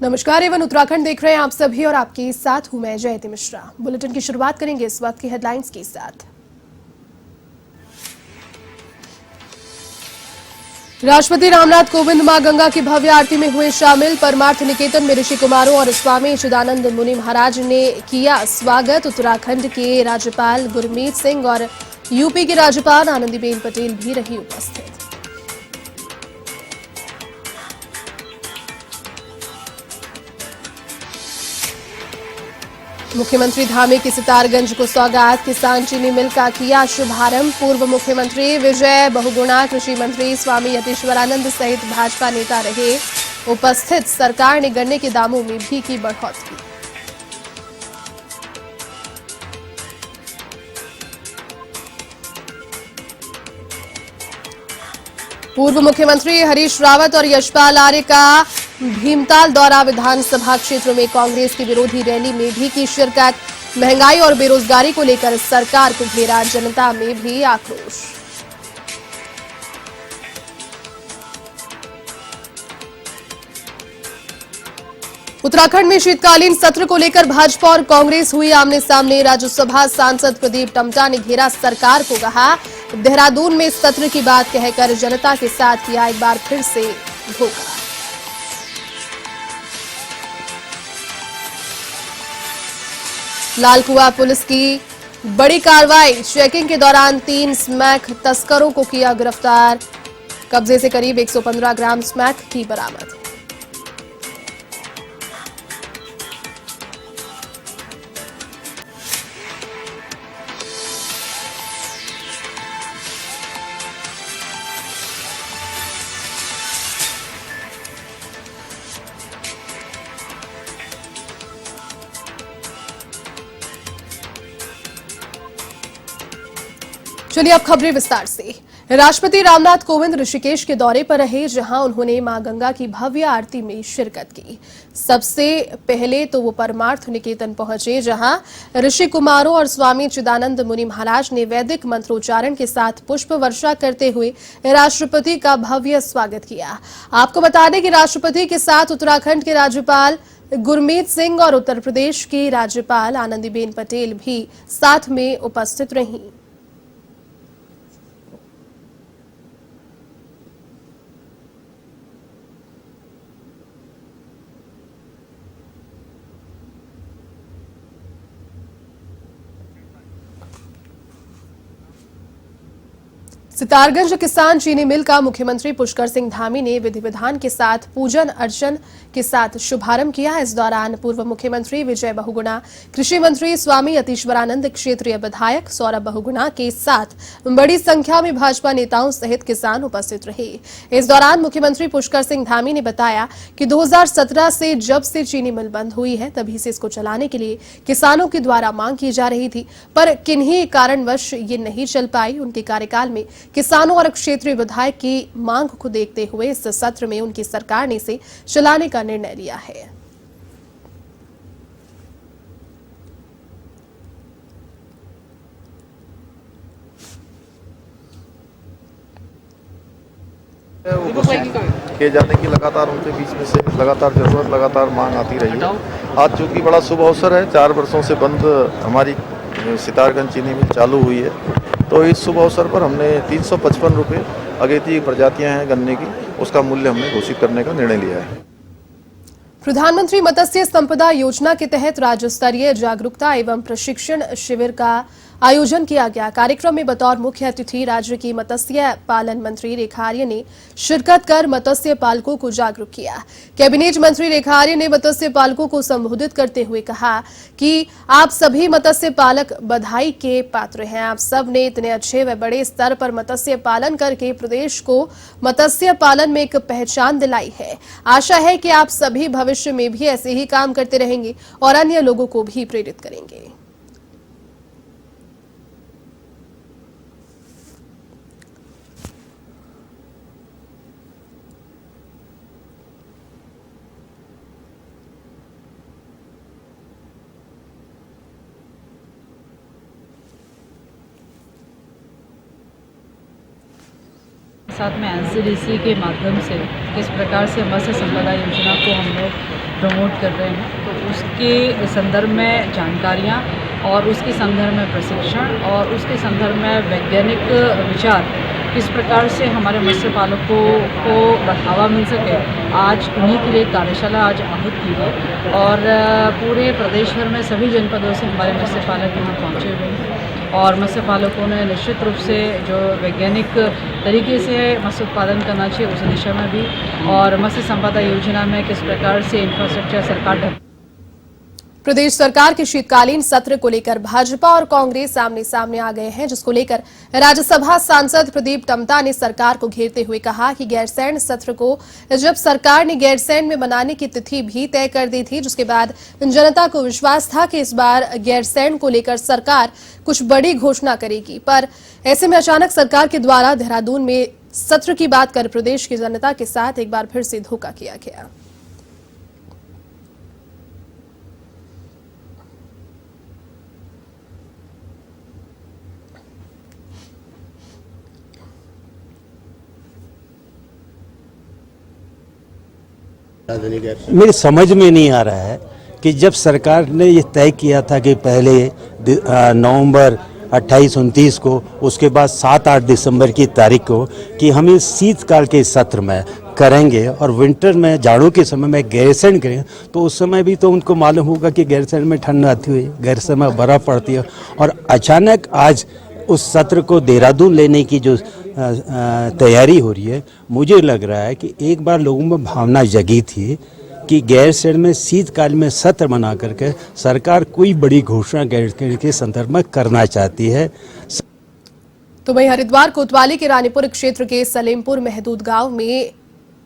नमस्कार, एवं उत्तराखंड देख रहे हैं आप सभी और आपके साथ हूं मैं जयती मिश्रा। बुलेटिन की शुरुआत करेंगे इस वक्त की हेडलाइंस के साथ। राष्ट्रपति रामनाथ कोविंद मां गंगा की भव्य आरती में हुए शामिल। परमार्थ निकेतन में ऋषि कुमारों और स्वामी चिदानंद मुनि महाराज ने किया स्वागत। उत्तराखंड के राज्यपाल गुरमीत सिंह और यूपी की राज्यपाल आनंदीबेन पटेल भी रही उपस्थित। मुख्यमंत्री धामी की सितारगंज को सौगात। किसान चीनी मिल का किया शुभारंभ। पूर्व मुख्यमंत्री विजय बहुगुणा, कृषि मंत्री स्वामी यतीश्वरानंद सहित भाजपा नेता रहे उपस्थित। सरकार ने गन्ने के दामों में भी की बढ़ोतरी। पूर्व मुख्यमंत्री हरीश रावत और यशपाल आर्य का भीमताल दौरा। विधानसभा क्षेत्र में कांग्रेस की विरोधी रैली में भी की शिरकत। महंगाई और बेरोजगारी को लेकर सरकार को घेरा। जनता में भी आक्रोश। उत्तराखंड में शीतकालीन सत्र को लेकर भाजपा और कांग्रेस हुई आमने सामने। राज्यसभा सांसद प्रदीप टम्टा ने घेरा सरकार को, कहा देहरादून में सत्र की बात कहकर जनता के साथ किया एक बार फिर से धोखा। लालकुआ पुलिस की बड़ी कार्रवाई। चेकिंग के दौरान 3 स्मैक तस्करों को किया गिरफ्तार। कब्जे से करीब 115 ग्राम स्मैक की बरामद। चलिए अब खबरें विस्तार से। राष्ट्रपति रामनाथ कोविंद ऋषिकेश के दौरे पर रहे, जहां उन्होंने मां गंगा की भव्य आरती में शिरकत की। सबसे पहले तो वो परमार्थ निकेतन पहुंचे, जहां ऋषि कुमारों और स्वामी चिदानंद मुनि महाराज ने वैदिक मंत्रोच्चारण के साथ पुष्प वर्षा करते हुए राष्ट्रपति का भव्य स्वागत किया। आपको बता दें कि राष्ट्रपति के साथ उत्तराखंड के राज्यपाल गुरमीत सिंह और उत्तर प्रदेश की राज्यपाल आनंदीबेन पटेल भी साथ में उपस्थित रहीं। सितारगंज किसान चीनी मिल का मुख्यमंत्री पुष्कर सिंह धामी ने विधि विधान के साथ पूजन अर्चन के साथ शुभारंभ किया। इस दौरान पूर्व मुख्यमंत्री विजय बहुगुणा, कृषि मंत्री स्वामी यतीश्वरानंद, क्षेत्रीय विधायक सौरभ बहुगुणा के साथ बड़ी संख्या में भाजपा नेताओं सहित किसान उपस्थित रहे। इस दौरान मुख्यमंत्री पुष्कर सिंह धामी ने बताया कि 2017 से जब से चीनी मिल बंद हुई है, तभी से इसको चलाने के लिए किसानों के द्वारा मांग की जा रही थी, पर किन्हीं कारणवश ये नहीं चल पाई। उनके कार्यकाल में किसानों और क्षेत्रीय विधायक की मांग को देखते हुए इस सत्र में उनकी सरकार ने इसे चलाने का निर्णय लिया है। किए जाने की लगातार उनके बीच में से लगातार जरूरत, लगातार मांग आती रही है। आज चूंकि बड़ा शुभ अवसर है, 4 वर्षों से बंद हमारी सितारगंज चीनी मिल चालू हुई है, तो इस शुभ अवसर पर हमने 355 रुपये अगेती प्रजातियां हैं गन्ने की, उसका मूल्य हमने घोषित करने का निर्णय लिया है। प्रधानमंत्री मत्स्य संपदा योजना के तहत राज्य स्तरीय जागरूकता एवं प्रशिक्षण शिविर का आयोजन किया गया। कार्यक्रम में बतौर मुख्य अतिथि राज्य की मत्स्य पालन मंत्री रेखा आर्य ने शिरकत कर मत्स्य पालकों को जागरूक किया। कैबिनेट मंत्री रेखा आर्य ने मत्स्य पालकों को संबोधित करते हुए कहा कि आप सभी मत्स्य पालक बधाई के पात्र हैं। आप सब ने इतने अच्छे व बड़े स्तर पर मत्स्य पालन करके प्रदेश को मत्स्य पालन में एक पहचान दिलाई है। आशा है कि आप सभी भविष्य में भी ऐसे ही काम करते रहेंगे और अन्य लोगों को भी प्रेरित करेंगे। साथ में एनसीडीसी के माध्यम से किस प्रकार से मत्स्य संपदा योजना को हम लोग प्रमोट कर रहे हैं, तो उसके संदर्भ में जानकारियाँ और उसके संदर्भ में प्रशिक्षण और उसके संदर्भ में वैज्ञानिक विचार किस प्रकार से हमारे मत्स्य पालकों को बढ़ावा मिल सके, आज उन्हीं के लिए कार्यशाला आज आहूत की है। और पूरे प्रदेश भर में सभी जनपदों से हमारे मत्स्य पालक यहाँ पहुँचे हुए हैं और मत्स्य पालकों ने निश्चित रूप से जो वैज्ञानिक तरीके से मत्स्य उत्पादन करना चाहिए उस दिशा में भी, और मत्स्य संपदा योजना में किस प्रकार से इंफ्रास्ट्रक्चर सरकार प्रदेश सरकार के शीतकालीन सत्र को लेकर भाजपा और कांग्रेस आमने सामने आ गए हैं, जिसको लेकर राज्यसभा सांसद प्रदीप टम्टा ने सरकार को घेरते हुए कहा कि गैरसैंण सत्र को जब सरकार ने गैरसैंण में मनाने की तिथि भी तय कर दी थी, जिसके बाद जनता को विश्वास था कि इस बार गैरसैंण को लेकर सरकार कुछ बड़ी घोषणा करेगी, पर ऐसे में अचानक सरकार के द्वारा देहरादून में सत्र की बात कर प्रदेश की जनता के साथ एक बार फिर से धोखा किया गया। मेरी समझ में नहीं आ रहा है कि जब सरकार ने ये तय किया था कि पहले नवंबर 28-29 को, उसके बाद 7-8 दिसंबर की तारीख को कि हम इस शीतकाल के सत्र में करेंगे और विंटर में जाड़ों के समय में गैरसैंण करेंगे, तो उस समय भी तो उनको मालूम होगा कि गैरसैंण में ठंड आती हुई, गैरसैंण में बर्फ़ पड़ती है, और अचानक आज उस सत्र को देहरादून लेने की जो तैयारी हो रही है, मुझे लग रहा है कि एक बार लोगों में भावना जगी थी कि गैरसैंण में शीतकाल में सत्र मना करके सरकार कोई बड़ी घोषणा गैरसैंण के संदर्भ में करना चाहती है। तो वहीं हरिद्वार कोतवाली के रानीपुर क्षेत्र के सलेमपुर महदूद गांव में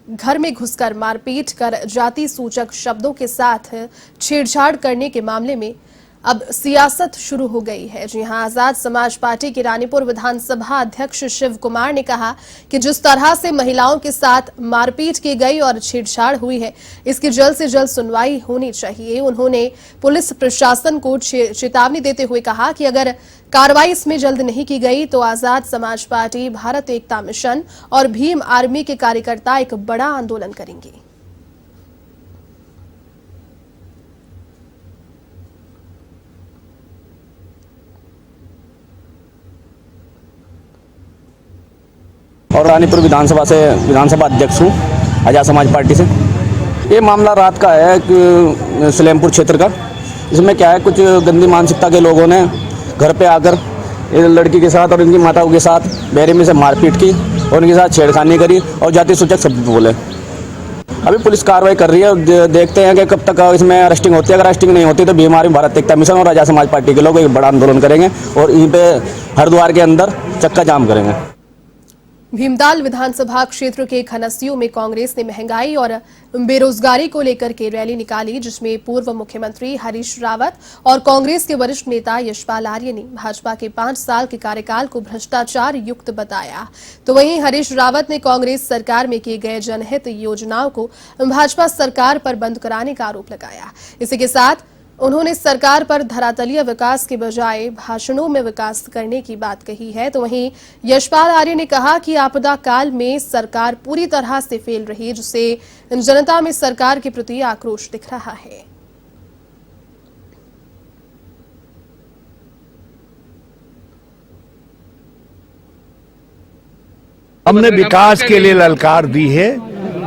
घर में घुसकर मारपीट कर जाति सूचक शब्दों के साथ छेड़छाड़ करने के मामले में अब सियासत शुरू हो गई है। जी हां, आजाद समाज पार्टी के रानीपुर विधानसभा अध्यक्ष शिव कुमार ने कहा कि जिस तरह से महिलाओं के साथ मारपीट की गई और छेड़छाड़ हुई है, इसकी जल्द से जल्द सुनवाई होनी चाहिए। उन्होंने पुलिस प्रशासन को चेतावनी देते हुए कहा कि अगर कार्रवाई इसमें जल्द नहीं की गई तो आजाद समाज पार्टी, भारत एकता मिशन और भीम आर्मी के कार्यकर्ता एक बड़ा आंदोलन करेंगे। और रानीपुर विधानसभा अध्यक्ष हूँ आजाद समाज पार्टी से। ये मामला रात का है कि सलेमपुर क्षेत्र का। इसमें क्या है, कुछ गंदी मानसिकता के लोगों ने घर पे आकर लड़की के साथ और इनकी माताओं के साथ बेरहमी से मारपीट की और उनके साथ छेड़खानी करी और जाति सूचक शब्द बोले। अभी पुलिस कार्रवाई कर रही है, देखते हैं कि कब तक इसमें अरेस्टिंग होती है। अगर अरेस्टिंग नहीं होती तो भीम आर्मी, भारत एकता मिशन और आजाद समाज पार्टी के लोग एक बड़ा आंदोलन करेंगे और यहीं पे हरिद्वार के अंदर चक्का जाम करेंगे। भीमताल विधानसभा क्षेत्र के खनसियों में कांग्रेस ने महंगाई और बेरोजगारी को लेकर के रैली निकाली, जिसमें पूर्व मुख्यमंत्री हरीश रावत और कांग्रेस के वरिष्ठ नेता यशपाल आर्य ने भाजपा के 5 साल के कार्यकाल को भ्रष्टाचार युक्त बताया। तो वहीं हरीश रावत ने कांग्रेस सरकार में किए गए जनहित योजनाओं को भाजपा सरकार पर बंद कराने का आरोप लगाया। इसी के साथ उन्होंने सरकार पर धरातलीय विकास के बजाय भाषणों में विकास करने की बात कही है। तो वहीं यशपाल आर्य ने कहा कि आपदा काल में सरकार पूरी तरह से फेल रही, जिससे जनता में सरकार के प्रति आक्रोश दिख रहा है। हमने विकास के लिए ललकार दी है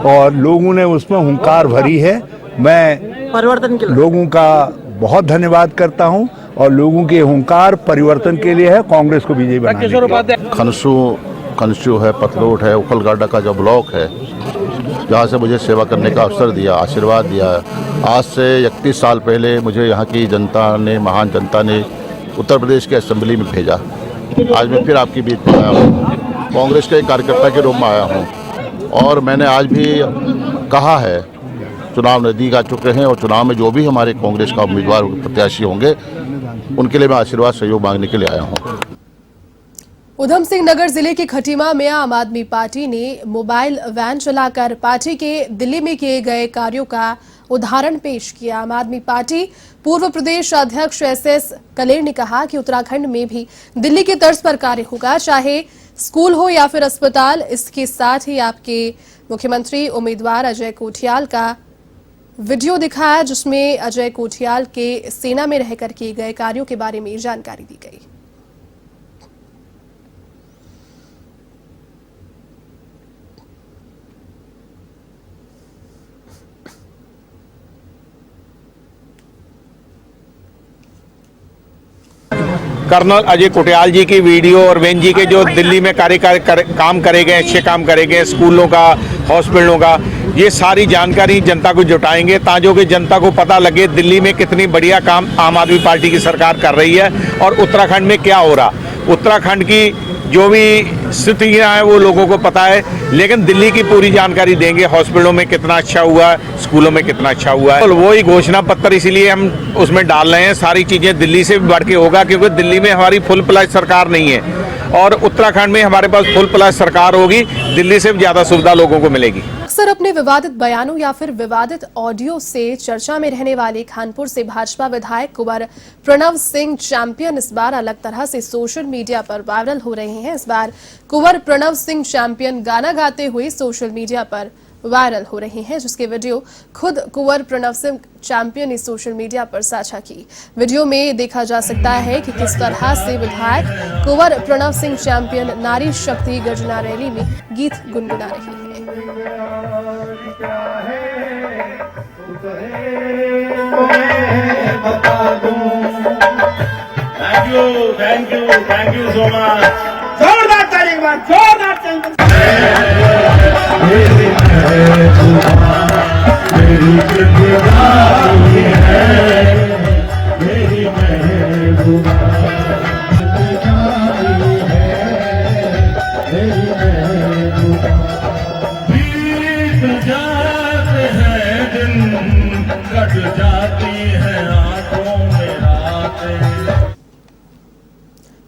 और लोगों ने उसमें हुंकार भरी है। मैं परिवर्तन के लोगों का बहुत धन्यवाद करता हूं और लोगों के हुंकार परिवर्तन के लिए है, कांग्रेस को विजयी बनाने। खनसू है, पतलोट है, उखलगाडा का जो ब्लॉक है, जहाँ से मुझे सेवा करने का अवसर दिया, आशीर्वाद दिया। आज से 31 साल पहले मुझे यहाँ की जनता ने, महान जनता ने उत्तर प्रदेश के असेंबली में भेजा। आज मैं फिर आपके बीच में आया हूँ, कांग्रेस के कार्यकर्ता के रूप में आया हूँ और मैंने आज भी कहा है, चुनाव नज़दीक आ चुके हैं और चुनाव में जो भी हमारे कांग्रेस का उम्मीदवार प्रत्याशी होंगे उनके लिए मैं आशीर्वाद सहयोग मांगने के लिए आया हूँ। उधम सिंह नगर जिले के खटीमा में आम आदमी पार्टी ने मोबाइल वैन चलाकर पार्टी के दिल्ली में किए गए कार्यों का उदाहरण पेश किया। आम आदमी पार्टी पूर्व प्रदेश अध्यक्ष SS कलेर ने कहा कि उत्तराखंड में भी दिल्ली की तर्ज पर कार्य होगा, चाहे स्कूल हो या फिर अस्पताल, इसके साथ ही आपके मुख्यमंत्री उम्मीदवार अजय कोठियाल का वीडियो दिखाया, जिसमें अजय कोठियाल के सेना में रहकर किए गए कार्यों के बारे में जानकारी दी गई। कर्नल अजय कोठियाल जी की वीडियो और वेन जी के जो दिल्ली में काम करे गए, अच्छे काम करे गए, स्कूलों का, हॉस्पिटलों का, ये सारी जानकारी जनता को जुटाएंगे ताकि कि जनता को पता लगे दिल्ली में कितनी बढ़िया काम आम आदमी पार्टी की सरकार कर रही है और उत्तराखंड में क्या हो रहा। उत्तराखंड की जो भी स्थितियाँ हैं वो लोगों को पता है, लेकिन दिल्ली की पूरी जानकारी देंगे। हॉस्पिटलों में कितना अच्छा हुआ है, स्कूलों में कितना अच्छा हुआ है, तो वही घोषणा पत्र इसीलिए हम उसमें डाल रहे हैं। सारी चीज़ें दिल्ली से भी बढ़ के होगा, क्योंकि दिल्ली में हमारी फुल प्लस सरकार नहीं है और उत्तराखंड में हमारे पास फुल प्लस सरकार होगी, दिल्ली से भी ज़्यादा सुविधा लोगों को मिलेगी। अक्सर अपने विवादित बयानों या फिर विवादित ऑडियो से चर्चा में रहने वाले खानपुर से भाजपा विधायक कुंवर प्रणव सिंह चैंपियन इस बार अलग तरह से सोशल मीडिया पर वायरल हो रहे हैं। इस बार कुंवर प्रणव सिंह चैंपियन गाना गाते हुए सोशल मीडिया पर वायरल हो रहे हैं, जिसके वीडियो खुद कुंवर प्रणव सिंह चैंपियन ने सोशल मीडिया पर साझा की। वीडियो में देखा जा सकता है कि किस तरह से विधायक कुंवर प्रणव सिंह चैंपियन नारी शक्ति गर्जना रैली में गीत गुनगुना रही है। Thank you so much. जोरदार ताली, जोरदार ताली।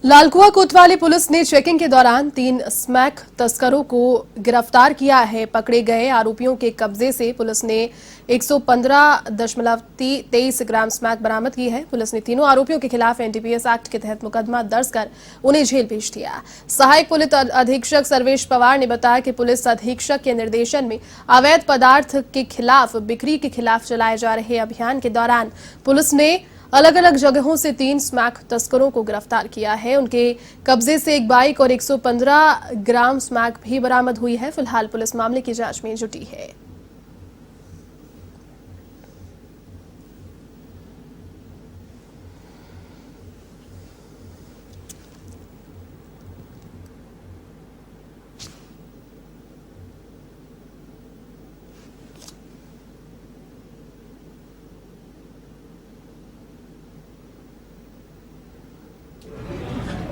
लालकुआ कोतवाली पुलिस ने चेकिंग के दौरान 3 स्मैक तस्करों को गिरफ्तार किया है। पकड़े गए आरोपियों के कब्जे से पुलिस ने 115.23 ग्राम स्मैक बरामद की है। पुलिस ने तीनों आरोपियों के खिलाफ एनडीपीएस एक्ट के तहत मुकदमा दर्ज कर उन्हें जेल भेज दिया। सहायक पुलिस अधीक्षक सर्वेश पवार ने बताया कि पुलिस अधीक्षक के निर्देशन में अवैध पदार्थ के खिलाफ, बिक्री के खिलाफ चलाए जा रहे अभियान के दौरान पुलिस ने अलग अलग जगहों से 3 स्मैक तस्करों को गिरफ्तार किया है। उनके कब्जे से एक बाइक और 115 ग्राम स्मैक भी बरामद हुई है। फिलहाल पुलिस मामले की जांच में जुटी है।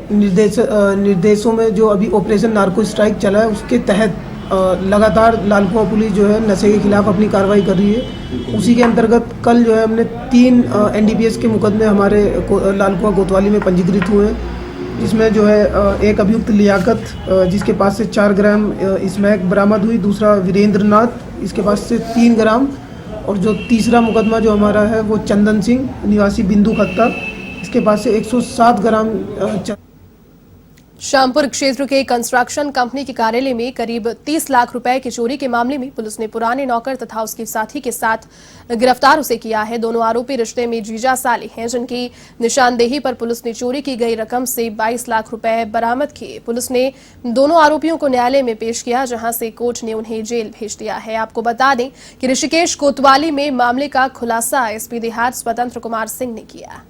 निर्देशों में जो अभी ऑपरेशन नार्को स्ट्राइक चला है, उसके तहत लगातार लालकुआ पुलिस जो है नशे के खिलाफ अपनी कार्रवाई कर रही है। उसी के अंतर्गत कल जो है हमने 3 एनडीपीएस के मुकदमे हमारे लालकुआ कोतवाली में पंजीकृत हुए हैं, जिसमें जो है एक अभियुक्त लियाकत जिसके पास से 4 ग्राम स्मैक बरामद हुई, दूसरा वीरेंद्र नाथ इसके पास से 3 ग्राम, और जो तीसरा मुकदमा जो हमारा है वो चंदन सिंह निवासी बिंदु खत्ता, इसके पास से 107 ग्राम। श्यामपुर क्षेत्र के कंस्ट्रक्शन कंपनी के कार्यालय में करीब 30 लाख रुपए की चोरी के मामले में पुलिस ने पुराने नौकर तथा उसके साथी के साथ गिरफ्तार उसे किया है। दोनों आरोपी रिश्ते में जीजा साले हैं, जिनकी निशानदेही पर पुलिस ने चोरी की गई रकम से 22 लाख रुपए बरामद किए। पुलिस ने दोनों आरोपियों को न्यायालय में पेश किया, जहां से कोर्ट ने उन्हें जेल भेज दिया है। आपको बता दें कि ऋषिकेश कोतवाली में मामले का खुलासा एसपी देहात स्वतंत्र कुमार सिंह ने किया।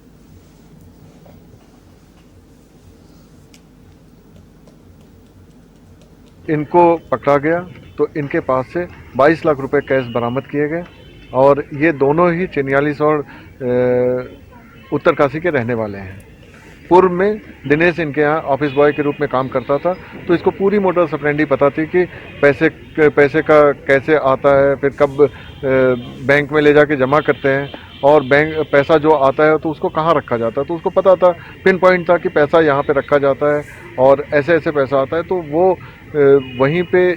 इनको पकड़ा गया तो इनके पास से 22 लाख रुपए कैश बरामद किए गए और ये दोनों ही चिन्यालीस और उत्तरकाशी के रहने वाले हैं। पूर्व में दिनेश इनके यहाँ ऑफिस बॉय के रूप में काम करता था, तो इसको पूरी मोटर सप्रेंडी पता थी कि पैसे का कैसे आता है, फिर कब बैंक में ले जाके जमा करते हैं और बैंक पैसा जो आता है तो उसको कहाँ रखा जाता है, तो उसको पता था, पिन पॉइंट था कि पैसा यहाँ पे रखा जाता है और ऐसे ऐसे पैसा आता है। तो वो वहीं पे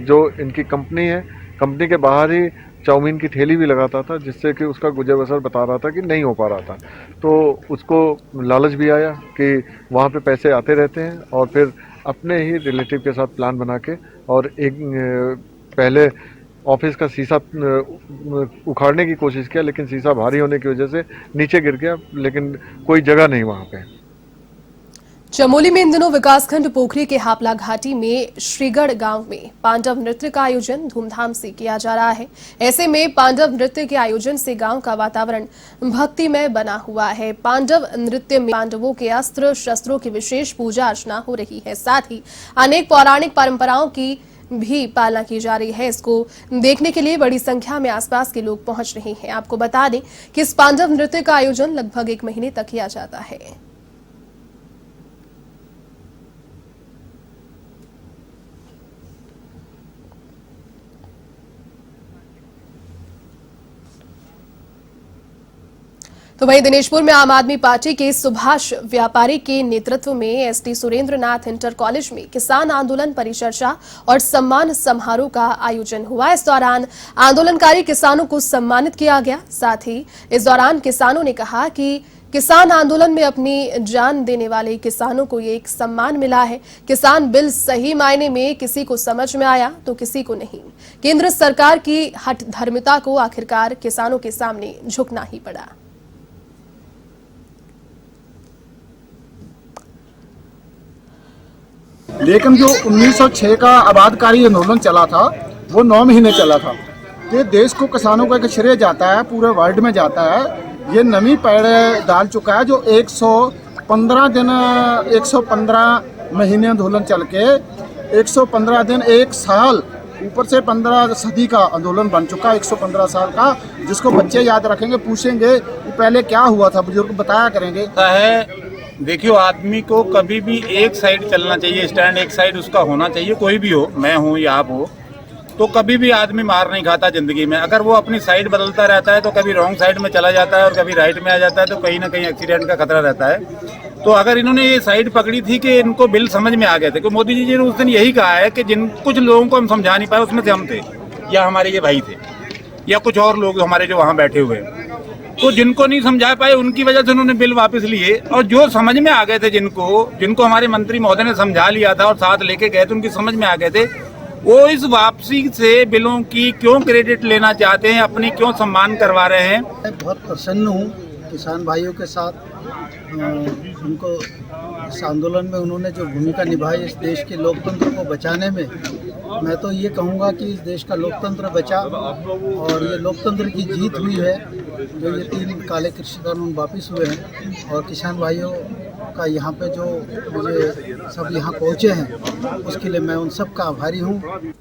जो इनकी कंपनी है, कंपनी के बाहर ही चाउमीन की ठेली भी लगाता था, जिससे कि उसका गुजर बसर बता रहा था कि नहीं हो पा रहा था। तो उसको लालच भी आया कि वहाँ पे पैसे आते रहते हैं और फिर अपने ही रिलेटिव के साथ प्लान बना के और एक पहले ऑफिस का शीशा उखाड़ने की कोशिश किया, लेकिन शीशा भारी होने की वजह से नीचे गिर गया, लेकिन कोई जगह नहीं वहां पे। चमोली में इन दिनों विकासखंड पोखरी के हापला घाटी में श्रीगढ़ गांव में पांडव नृत्य का आयोजन धूमधाम से किया जा रहा है। ऐसे में पांडव नृत्य के आयोजन से गांव का वातावरण भक्तिमय बना हुआ है। पांडव नृत्य में पांडवों के अस्त्र शस्त्रों की विशेष पूजा अर्चना हो रही है। साथ ही अनेक पौराणिक परंपराओं की भी पालना की जा रही है। इसको देखने के लिए बड़ी संख्या में आसपास के लोग पहुंच रहे हैं। आपको बता दें कि इस पांडव नृत्य का आयोजन लगभग 1 महीने तक किया जाता है। तो वहीं दिनेशपुर में आम आदमी पार्टी के सुभाष व्यापारी के नेतृत्व में एसटी सुरेंद्रनाथ इंटर कॉलेज में किसान आंदोलन परिचर्चा और सम्मान समारोह का आयोजन हुआ। इस दौरान आंदोलनकारी किसानों को सम्मानित किया गया। साथ ही इस दौरान किसानों ने कहा कि किसान आंदोलन में अपनी जान देने वाले किसानों को ये एक सम्मान मिला है। किसान बिल सही मायने में किसी को समझ में आया तो किसी को नहीं। केंद्र सरकार की हठधर्मिता को आखिरकार किसानों के सामने झुकना ही पड़ा। लेकिन जो 1906 का आबादकारी आंदोलन चला था वो 9 महीने चला था। ये देश को किसानों का एक श्रेय जाता है, पूरे वर्ल्ड में जाता है। ये नमी पैड़ डाल चुका है जो 115 दिन 115 महीने आंदोलन चल के 115 दिन 1 साल ऊपर से 15 सदी का आंदोलन बन चुका, 115 साल का, जिसको बच्चे याद रखेंगे, पूछेंगे कि पहले क्या हुआ था, बुजुर्ग बताया करेंगे। देखियो, आदमी को कभी भी एक साइड चलना चाहिए, स्टैंड एक साइड उसका होना चाहिए। कोई भी हो, मैं हूँ या आप हो, तो कभी भी आदमी मार नहीं खाता जिंदगी में। अगर वो अपनी साइड बदलता रहता है तो कभी रॉन्ग साइड में चला जाता है और कभी राइट में आ जाता है, तो कहीं ना कहीं एक्सीडेंट का खतरा रहता है। तो अगर इन्होंने ये साइड पकड़ी थी कि इनको बिल समझ में आ गए थे, क्योंकि मोदी जी ने उस दिन यही कहा है कि जिन कुछ लोगों को हम समझा नहीं पाए उसमें से हम थे, या हमारे ये भाई थे, या कुछ और लोग हमारे जो वहाँ बैठे हुए। तो जिनको नहीं समझा पाए उनकी वजह से उन्होंने बिल वापस लिए, और जो समझ में आ गए थे, जिनको हमारे मंत्री महोदय ने समझा लिया था और साथ लेके गए थे, उनकी समझ में आ गए थे, वो इस वापसी से बिलों की क्यों क्रेडिट लेना चाहते हैं, अपनी क्यों सम्मान करवा रहे हैं। मैं बहुत प्रसन्न हूँ किसान भाइयों के साथ। उनको इस आंदोलन में उन्होंने जो भूमिका निभाई इस देश के लोकतंत्र को बचाने में, मैं तो ये कहूँगा कि इस देश का लोकतंत्र बचा और ये लोकतंत्र की जीत हुई है। जो ये 3 काले कृषि कानून वापस हुए हैं और किसान भाइयों का यहाँ पे जो मुझे सब यहाँ पहुँचे हैं, उसके लिए मैं उन सब का आभारी हूँ।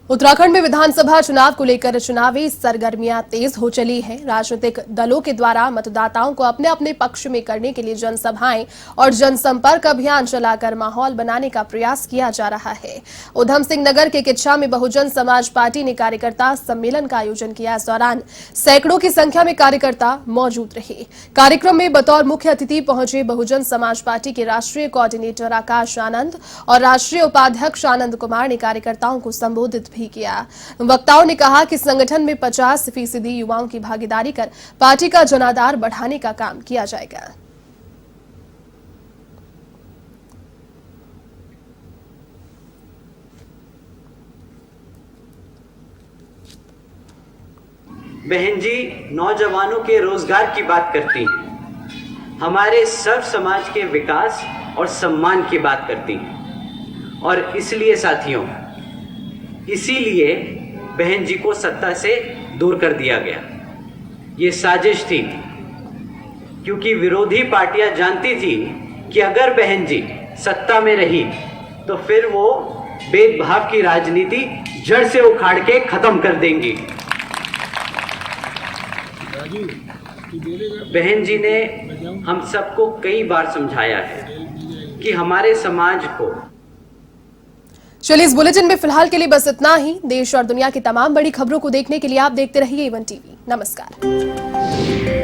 उत्तराखंड में विधानसभा चुनाव को लेकर चुनावी सरगर्मियां तेज हो चली हैं। राजनीतिक दलों के द्वारा मतदाताओं को अपने अपने पक्ष में करने के लिए जनसभाएं और जनसंपर्क अभियान चलाकर माहौल बनाने का प्रयास किया जा रहा है। उधम सिंह नगर के किच्छा में बहुजन समाज पार्टी ने कार्यकर्ता सम्मेलन का आयोजन किया। इस दौरान सैकड़ों की संख्या में कार्यकर्ता मौजूद रहे। कार्यक्रम में बतौर मुख्य अतिथि पहुंचे बहुजन समाज पार्टी के राष्ट्रीय कोऑर्डिनेटर आकाश आनंद और राष्ट्रीय उपाध्यक्ष आनंद कुमार ने कार्यकर्ताओं को संबोधित भी किया। वक्ताओं ने कहा कि संगठन में 50% युवाओं की भागीदारी कर पार्टी का जनाधार बढ़ाने का काम किया जाएगा। बहन जी नौजवानों के रोजगार की बात करती हैं, हमारे सर्व समाज के विकास और सम्मान की बात करती हैं। और इसलिए साथियों, इसीलिए बहन जी को सत्ता से दूर कर दिया गया। ये साजिश थी, क्योंकि विरोधी पार्टियां जानती थी कि अगर बहन जी सत्ता में रही तो फिर वो भेदभाव की राजनीति जड़ से उखाड़ के खत्म कर देंगी। बहन जी ने हम सबको कई बार समझाया है कि हमारे समाज को। चलिए, इस बुलेटिन में फिलहाल के लिए बस इतना ही। देश और दुनिया की तमाम बड़ी खबरों को देखने के लिए आप देखते रहिए A1 TV। नमस्कार।